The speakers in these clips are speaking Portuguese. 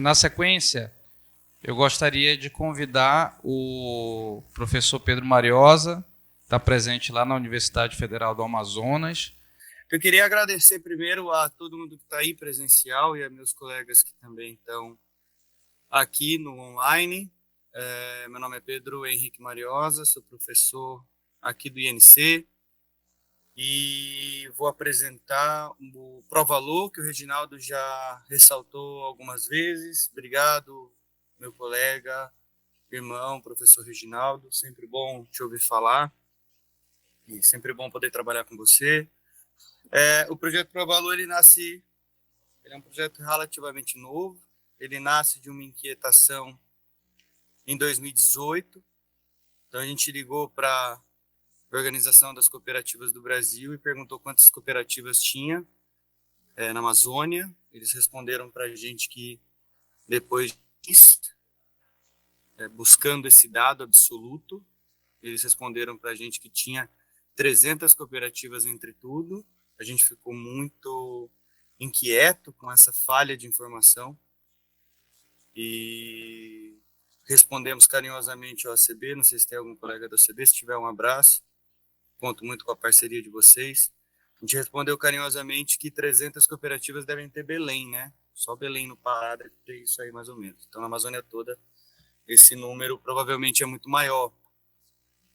Na sequência, eu gostaria de convidar o professor Pedro Mariosa, que está presente lá na Universidade Federal do Amazonas. Eu queria agradecer primeiro a todo mundo que está aí presencial e a meus colegas que também estão aqui no online. Meu nome é Pedro Henrique Mariosa, sou professor aqui do INC e vou apresentar o Provalor, que o Reginaldo já ressaltou algumas vezes. Obrigado, meu colega, irmão, professor Reginaldo, sempre bom te ouvir falar e sempre bom poder trabalhar com você. O projeto Provalor, ele é um projeto relativamente novo, ele nasce de uma inquietação em 2018, então a gente ligou para a Organização das Cooperativas do Brasil e perguntou quantas cooperativas tinha na Amazônia. Eles responderam para a gente que depois buscando esse dado absoluto, eles responderam para a gente que tinha 300 cooperativas entre tudo. A gente ficou muito inquieto com essa falha de informação e respondemos carinhosamente ao ACB. Não sei se tem algum colega do ACB, se tiver, um abraço. Conto muito com a parceria de vocês. A gente respondeu carinhosamente que 300 cooperativas devem ter Belém, né? Só Belém no Pará deve ter isso aí mais ou menos. Então, na Amazônia toda, esse número provavelmente é muito maior.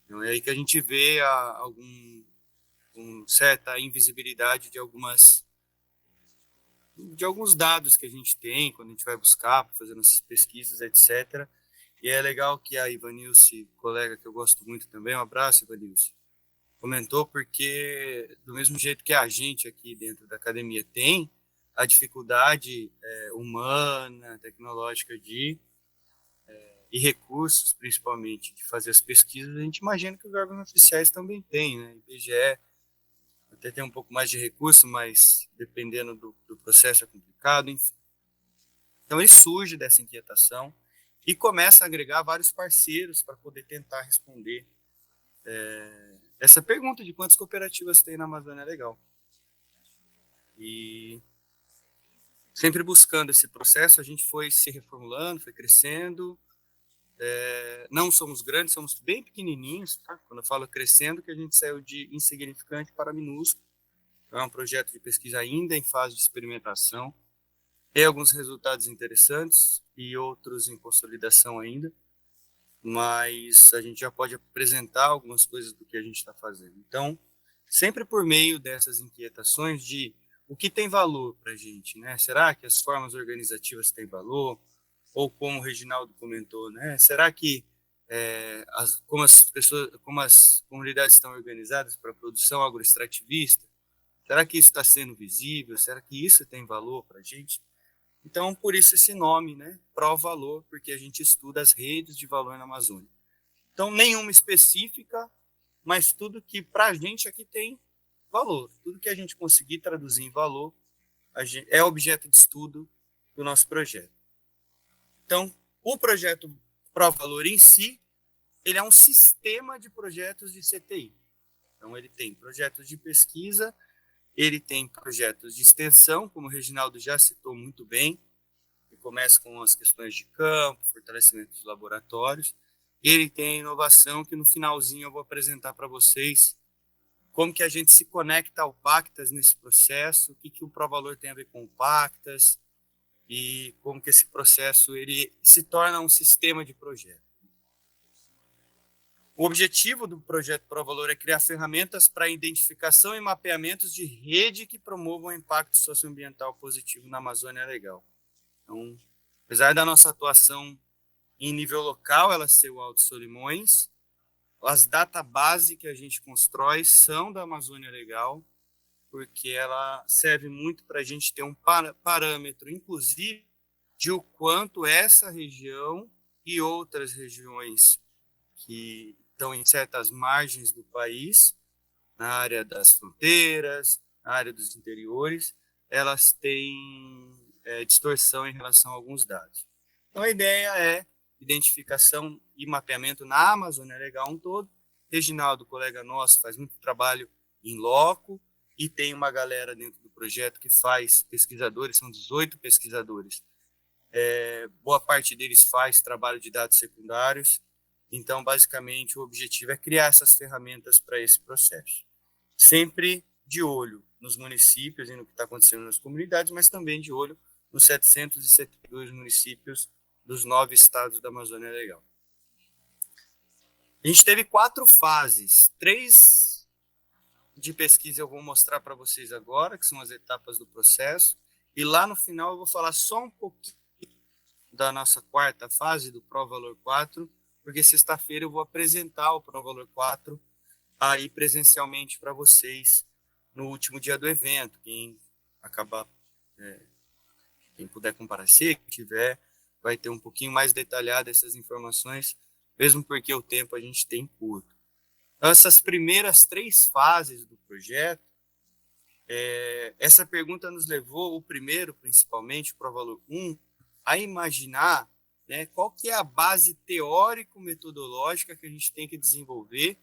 Então, é aí que a gente vê certa invisibilidade de alguns dados que a gente tem quando a gente vai buscar para fazer nossas pesquisas, etc. E é legal que a Ivanilce, colega que eu gosto muito também, um abraço, Ivanilce, comentou, porque do mesmo jeito que a gente aqui dentro da academia tem a dificuldade humana, tecnológica e recursos, principalmente, de fazer as pesquisas, a gente imagina que os órgãos oficiais também têm, né? IBGE até tem um pouco mais de recurso, mas dependendo do processo é complicado, enfim. Então ele surge dessa inquietação e começa a agregar vários parceiros para poder tentar responder essa pergunta de quantas cooperativas tem na Amazônia Legal. E sempre buscando esse processo, a gente foi se reformulando, foi crescendo. Não somos grandes, somos bem pequenininhos, tá? Quando eu falo crescendo, que a gente saiu de insignificante para minúsculo. É um projeto de pesquisa ainda em fase de experimentação. Tem alguns resultados interessantes e outros em consolidação ainda, mas a gente já pode apresentar algumas coisas do que a gente está fazendo. Então, sempre por meio dessas inquietações de o que tem valor para a gente, né? Será que as formas organizativas têm valor? Ou como o Reginaldo comentou, né? Será que como as comunidades estão organizadas para a produção agroextrativista, será que isso está sendo visível? Será que isso tem valor para a gente? Então, por isso esse nome, né? Provalor, porque a gente estuda as redes de valor na Amazônia. Então, nenhuma específica, mas tudo que para a gente aqui tem valor. Tudo que a gente conseguir traduzir em valor é objeto de estudo do nosso projeto. Então, o projeto Provalor em si, ele é um sistema de projetos de CTI. Então, ele tem projetos de pesquisa, ele tem projetos de extensão, como o Reginaldo já citou muito bem, que começa com as questões de campo, fortalecimento dos laboratórios. Ele tem a inovação, que no finalzinho eu vou apresentar para vocês como que a gente se conecta ao Pactas nesse processo, o que o Provalor tem a ver com o Pactas, e como que esse processo ele se torna um sistema de projeto. O objetivo do projeto Provalor é criar ferramentas para identificação e mapeamentos de rede que promovam impacto socioambiental positivo na Amazônia Legal. Então, apesar da nossa atuação em nível local, ela ser o Alto Solimões, as databases que a gente constrói são da Amazônia Legal, porque ela serve muito para a gente ter um parâmetro, inclusive, de o quanto essa região e outras regiões que estão em certas margens do país, na área das fronteiras, na área dos interiores, elas têm distorção em relação a alguns dados. Então, a ideia é identificação e mapeamento na Amazônia Legal um todo. Reginaldo, colega nosso, faz muito trabalho em loco e tem uma galera dentro do projeto que faz pesquisadores, são 18 pesquisadores, boa parte deles faz trabalho de dados secundários. Então, basicamente, o objetivo é criar essas ferramentas para esse processo. Sempre de olho nos municípios e no que está acontecendo nas comunidades, mas também de olho nos 772 municípios dos 9 estados da Amazônia Legal. A gente teve 4 fases, 3 de pesquisa eu vou mostrar para vocês agora, que são as etapas do processo, e lá no final eu vou falar só um pouquinho da nossa 4ª fase, do Provalor 4, porque sexta-feira eu vou apresentar o Provalor 4 aí presencialmente para vocês no último dia do evento. Quem acabar, quem puder comparecer, quem tiver, vai ter um pouquinho mais detalhado essas informações, mesmo porque o tempo a gente tem curto. Então, essas primeiras 3 fases do projeto, essa pergunta nos levou, o primeiro, principalmente, o Provalor 1, a imaginar, né, qual que é a base teórico-metodológica que a gente tem que desenvolver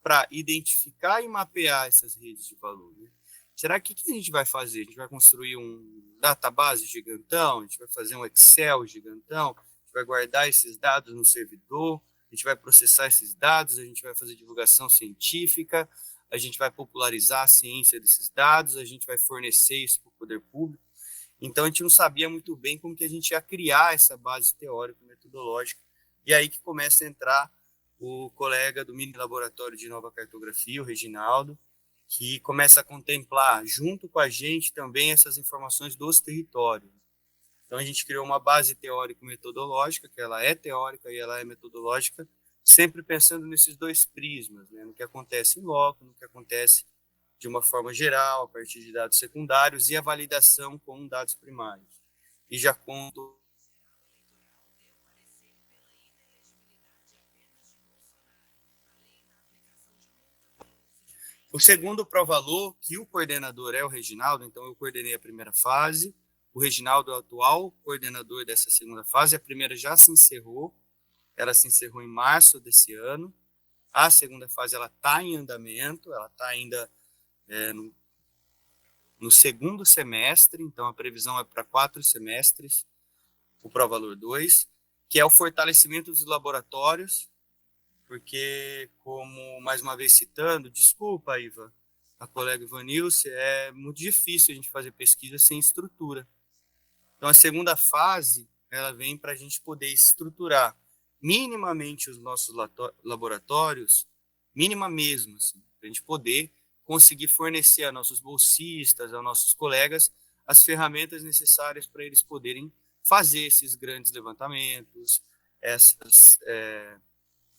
para identificar e mapear essas redes de valor. Né? Será que o que a gente vai fazer? A gente vai construir um database gigantão? A gente vai fazer um Excel gigantão? A gente vai guardar esses dados no servidor? A gente vai processar esses dados? A gente vai fazer divulgação científica? A gente vai popularizar a ciência desses dados? A gente vai fornecer isso para o poder público? Então, a gente não sabia muito bem como que a gente ia criar essa base teórico-metodológica. E aí que começa a entrar o colega do Mini Laboratório de Nova Cartografia, o Reginaldo, que começa a contemplar, junto com a gente, também essas informações dos territórios. Então, a gente criou uma base teórico-metodológica, que ela é teórica e ela é metodológica, sempre pensando nesses 2 prismas, né? No que acontece em loco, no que acontece de uma forma geral, a partir de dados secundários, e a validação com dados primários. E já conto o segundo Provalor, que o coordenador é o Reginaldo, então eu coordenei a primeira fase, o Reginaldo é o atual coordenador dessa segunda fase, a primeira já se encerrou, ela se encerrou em março desse ano, a segunda fase ela está em andamento, ela está ainda no segundo semestre, então a previsão é para 4 semestres, o Provalor 2, que é o fortalecimento dos laboratórios, porque, como mais uma vez citando, desculpa, Iva, a colega Ivanilce, é muito difícil a gente fazer pesquisa sem estrutura. Então, a segunda fase, ela vem para a gente poder estruturar minimamente os nossos laboratórios, mínima mesmo, assim, para a gente poder conseguir fornecer a nossos bolsistas, a nossos colegas, as ferramentas necessárias para eles poderem fazer esses grandes levantamentos, essas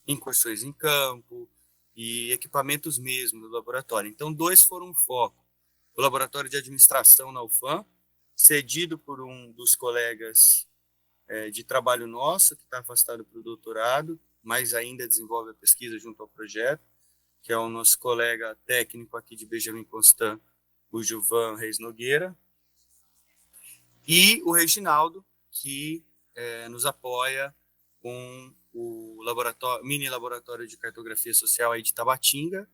incursões em campo e equipamentos mesmo do laboratório. Então, 2 foram um foco. O laboratório de administração na UFAM, cedido por um dos colegas de trabalho nosso, que está afastado para o doutorado, mas ainda desenvolve a pesquisa junto ao projeto, que é o nosso colega técnico aqui de Benjamin Constant, o Gilvan Reis Nogueira, e o Reginaldo, que nos apoia com o mini laboratório de cartografia social aí de Tabatinga.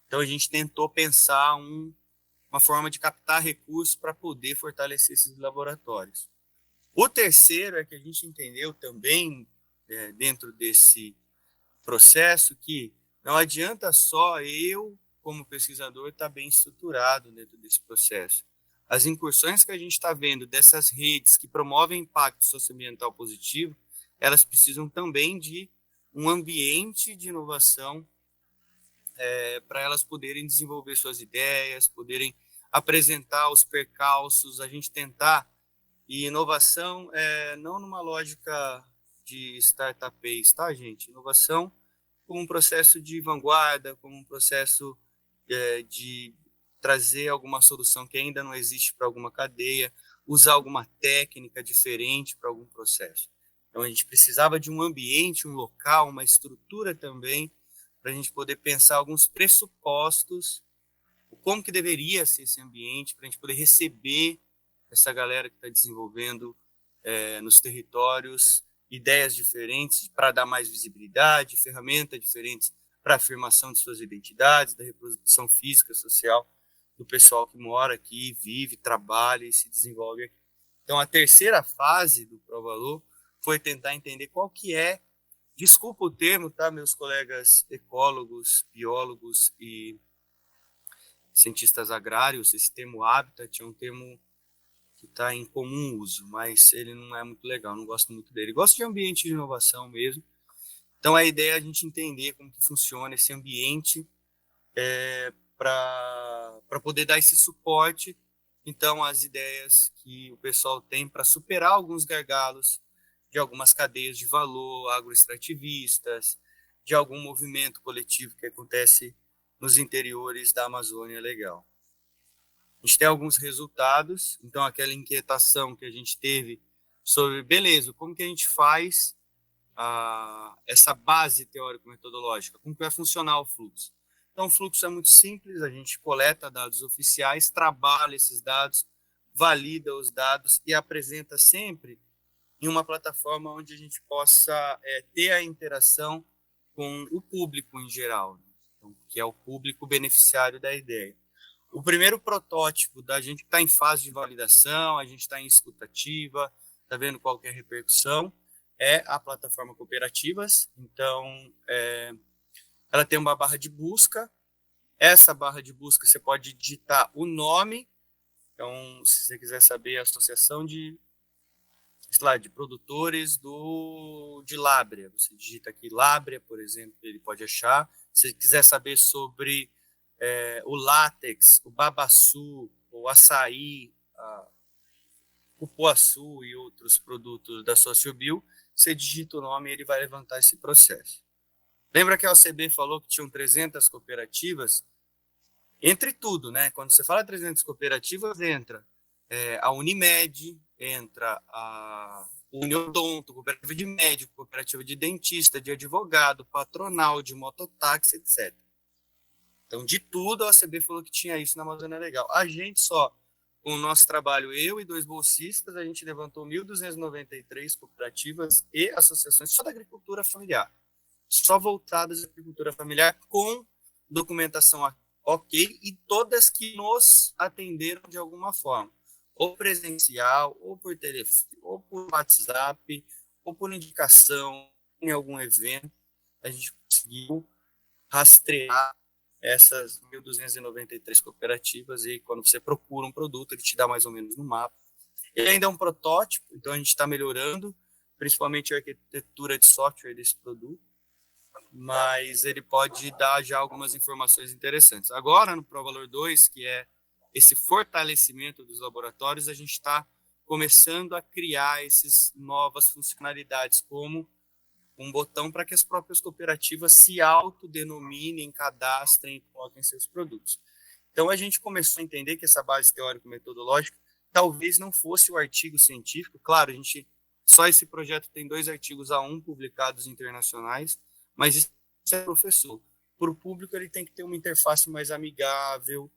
Então a gente tentou pensar uma forma de captar recursos para poder fortalecer esses laboratórios. O terceiro é que a gente entendeu também, dentro desse processo, que não adianta só eu, como pesquisador, estar bem estruturado dentro desse processo. As incursões que a gente está vendo dessas redes que promovem impacto socioambiental positivo, elas precisam também de um ambiente de inovação para elas poderem desenvolver suas ideias, poderem apresentar os percalços, a gente tentar. E inovação não numa lógica de startup, tá, gente? Inovação como um processo de vanguarda, como um processo de trazer alguma solução que ainda não existe para alguma cadeia, usar alguma técnica diferente para algum processo. Então, a gente precisava de um ambiente, um local, uma estrutura também, para a gente poder pensar alguns pressupostos, como que deveria ser esse ambiente, para a gente poder receber essa galera que está desenvolvendo nos territórios ideias diferentes para dar mais visibilidade, ferramentas diferentes para a afirmação de suas identidades, da reprodução física, social do pessoal que mora aqui, vive, trabalha e se desenvolve aqui. Então, a terceira fase do Provalor foi tentar entender qual que é, desculpa o termo, tá, meus colegas ecólogos, biólogos e cientistas agrários, esse termo habitat é um termo que está em comum uso, mas ele não é muito legal, não gosto muito dele. Gosto de ambiente de inovação mesmo. Então, a ideia é a gente entender como que funciona esse ambiente para poder dar esse suporte, então, às ideias que o pessoal tem para superar alguns gargalos de algumas cadeias de valor agroextrativistas, de algum movimento coletivo que acontece nos interiores da Amazônia Legal. A gente tem alguns resultados, então aquela inquietação que a gente teve sobre, beleza, como que a gente faz essa base teórico-metodológica, como que vai funcionar o fluxo. Então, o fluxo é muito simples, a gente coleta dados oficiais, trabalha esses dados, valida os dados e apresenta sempre em uma plataforma onde a gente possa ter a interação com o público em geral, né? Então, que é o público beneficiário da ideia. O primeiro protótipo da gente está em fase de validação, a gente está em escutativa, está vendo qual que é a repercussão, é a plataforma Cooperativas. Então, ela tem uma barra de busca. Essa barra de busca você pode digitar o nome. Então, se você quiser saber a associação de, sei lá, de produtores de Lábrea, você digita aqui Lábrea, por exemplo, ele pode achar. Se quiser saber sobre o látex, o babaçu, o açaí, o cupuaçu e outros produtos da Sociobio, você digita o nome e ele vai levantar esse processo. Lembra que a OCB falou que tinham 300 cooperativas? Entre tudo, né? Quando você fala 300 cooperativas, entra a Unimed, entra a Uniodonto, cooperativa de médico, cooperativa de dentista, de advogado, patronal, de mototáxi, etc. Então, de tudo, a OCB falou que tinha isso na Amazônia Legal. A gente só, com o nosso trabalho, eu e 2 bolsistas, a gente levantou 1.293 cooperativas e associações só da agricultura familiar. Só voltadas à agricultura familiar, com documentação ok, e todas que nos atenderam de alguma forma. Ou presencial, ou por telefone, ou por WhatsApp, ou por indicação em algum evento. A gente conseguiu rastrear essas 1.293 cooperativas e quando você procura um produto, ele te dá mais ou menos no mapa. Ele ainda é um protótipo, então a gente está melhorando, principalmente a arquitetura de software desse produto, mas ele pode dar já algumas informações interessantes. Agora, no ProValor 2, que é esse fortalecimento dos laboratórios, a gente está começando a criar essas novas funcionalidades, como um botão para que as próprias cooperativas se autodenominem, cadastrem e coloquem seus produtos. Então, a gente começou a entender que essa base teórico-metodológica talvez não fosse o artigo científico. Claro, só esse projeto tem 2 artigos A1 publicados internacionais, mas isso é professor. Para o público, ele tem que ter uma interface mais amigável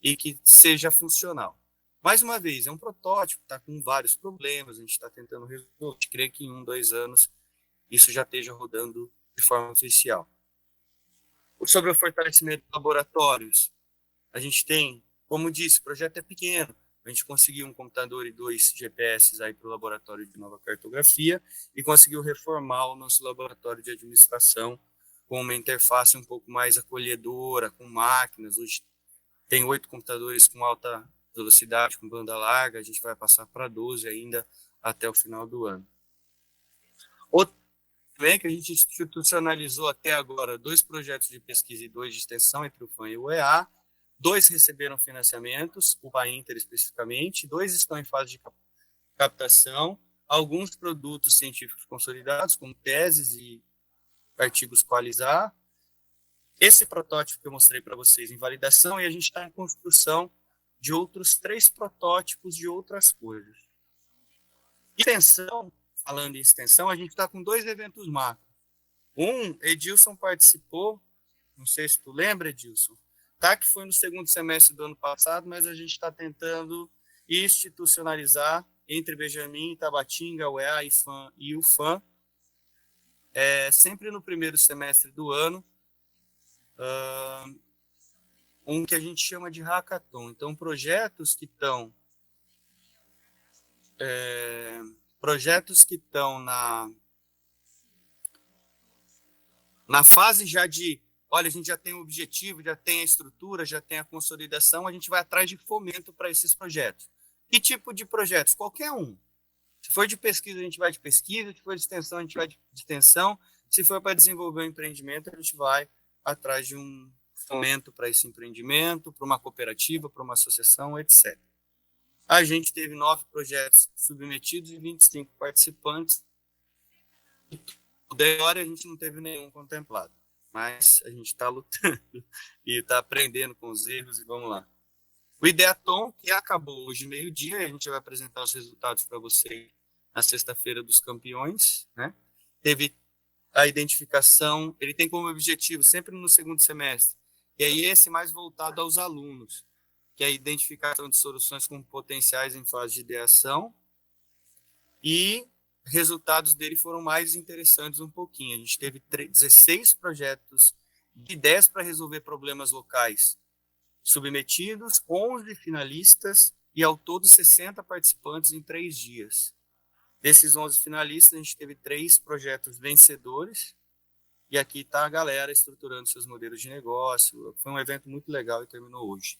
e que seja funcional. Mais uma vez, é um protótipo, está com vários problemas, a gente está tentando resolver. A gente crê que em 1, 2 anos isso já esteja rodando de forma oficial. Sobre o fortalecimento de laboratórios, a gente tem, como disse, o projeto é pequeno. A gente conseguiu um computador e 2 GPS aí para o laboratório de nova cartografia e conseguiu reformar o nosso laboratório de administração com uma interface um pouco mais acolhedora, com máquinas. Hoje tem 8 computadores com alta velocidade, com banda larga. A gente vai passar para 12 ainda até o final do ano. Outro também que a gente institucionalizou até agora 2 projetos de pesquisa e 2 de extensão entre o FAM e o EA. 2 receberam financiamentos, o PAINTER especificamente, 2 estão em fase de captação, alguns produtos científicos consolidados, como teses e artigos Qualizar. Esse protótipo que eu mostrei para vocês em validação, e a gente está em construção de outros 3 protótipos de outras coisas. Extensão, falando em extensão, a gente está com 2 eventos macro. Edilson participou, não sei se tu lembra, Edilson, tá? Que foi no segundo semestre do ano passado, mas a gente está tentando institucionalizar entre Benjamin, Tabatinga, UEA e o FAM, sempre no primeiro semestre do ano, que a gente chama de hackathon. Então, projetos que estão projetos que estão na fase já de, olha, a gente já tem o objetivo, já tem a estrutura, já tem a consolidação, a gente vai atrás de fomento para esses projetos. Que tipo de projetos? Qualquer um. Se for de pesquisa, a gente vai de pesquisa, se for de extensão, a gente vai de extensão, se for para desenvolver um empreendimento, a gente vai atrás de um fomento para esse empreendimento, para uma cooperativa, para uma associação, etc. A gente teve 9 projetos submetidos e 25 participantes. Da hora a gente não teve nenhum contemplado, mas a gente está lutando e está aprendendo com os erros e vamos lá. O Ideatom, que acabou hoje meio-dia, a gente vai apresentar os resultados para vocês na sexta-feira dos campeões, né? Teve a identificação, ele tem como objetivo, sempre no segundo semestre, e aí esse mais voltado aos alunos, que é a identificação de soluções com potenciais em fase de ideação, e resultados dele foram mais interessantes um pouquinho. A gente teve 16 projetos de ideias para resolver problemas locais submetidos, 11 finalistas e ao todo 60 participantes em 3 dias. Desses 11 finalistas, a gente teve 3 projetos vencedores e aqui está a galera estruturando seus modelos de negócio. Foi um evento muito legal e terminou hoje.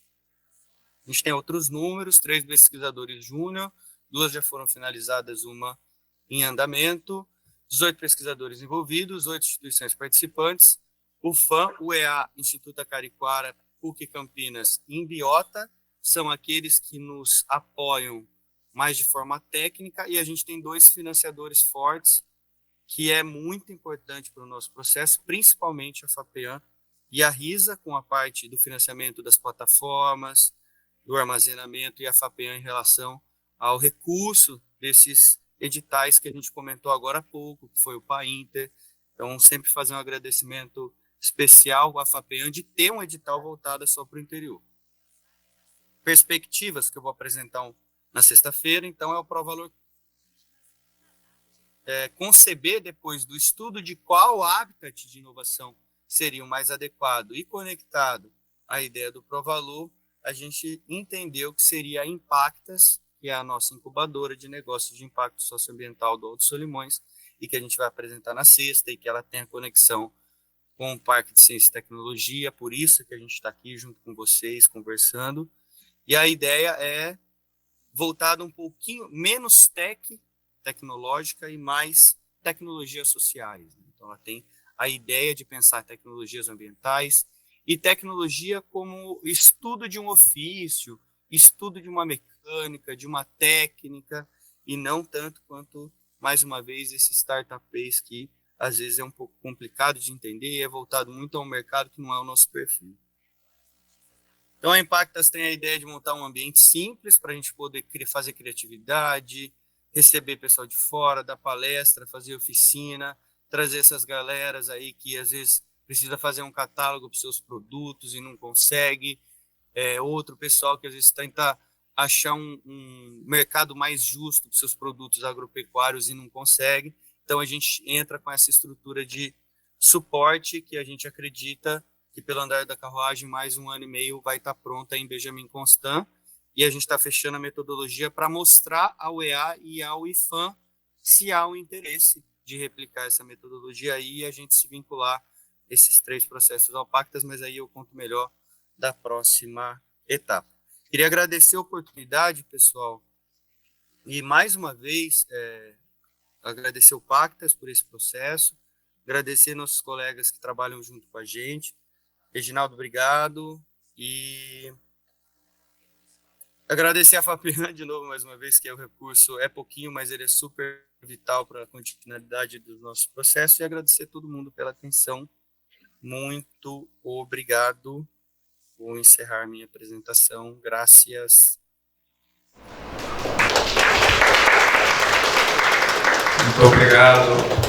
A gente tem outros números, 3 pesquisadores júnior, 2 já foram finalizadas, uma em andamento, 18 pesquisadores envolvidos, 8 instituições participantes, o FAM, o EA, Instituto Acariquara, PUC Campinas e Embiota, são aqueles que nos apoiam mais de forma técnica, e a gente tem 2 financiadores fortes, que é muito importante para o nosso processo, principalmente a FAPEAM e a RISA, com a parte do financiamento das plataformas, do armazenamento, e a FAPEAM em relação ao recurso desses editais que a gente comentou agora há pouco, que foi o PAINTER. Então, sempre fazer um agradecimento especial à FAPEAM de ter um edital voltado só para o interior. Perspectivas que eu vou apresentar na sexta-feira, então, é o Provalor conceber, depois do estudo de qual habitat de inovação seria o mais adequado e conectado à ideia do Provalor, a gente entendeu que seria a Impactas, que é a nossa incubadora de negócios de impacto socioambiental do Alto Solimões, e que a gente vai apresentar na sexta, e que ela tem a conexão com o Parque de Ciência e Tecnologia, por isso que a gente está aqui junto com vocês, conversando. E a ideia é voltada um pouquinho menos tecnológica e mais tecnologias sociais. Então, ela tem a ideia de pensar tecnologias ambientais e tecnologia como estudo de um ofício, estudo de uma mecânica, de uma técnica, e não tanto quanto, mais uma vez, esse startup base que às vezes é um pouco complicado de entender e é voltado muito ao mercado que não é o nosso perfil. Então, a Impactas tem a ideia de montar um ambiente simples para a gente poder fazer criatividade, receber pessoal de fora, dar palestra, fazer oficina, trazer essas galeras aí que às vezes precisa fazer um catálogo para os seus produtos e não consegue, outro pessoal que às vezes tenta achar um mercado mais justo para os seus produtos agropecuários e não consegue. Então, a gente entra com essa estrutura de suporte que a gente acredita que, pelo andar da carruagem, mais 1 ano e meio vai estar pronta em Benjamin Constant, e a gente está fechando a metodologia para mostrar ao EA e ao IFAM se há um interesse de replicar essa metodologia aí e a gente se vincular esses 3 processos ao Pactas, mas aí eu conto melhor da próxima etapa. Queria agradecer a oportunidade, pessoal, e mais uma vez agradecer o Pactas por esse processo, agradecer nossos colegas que trabalham junto com a gente. Reginaldo, obrigado, e agradecer a FAPEAM de novo, mais uma vez, que o recurso é pouquinho, mas ele é super vital para a continuidade do nosso processo, e agradecer a todo mundo pela atenção. Muito obrigado. Vou encerrar minha apresentação. Graças. Muito obrigado.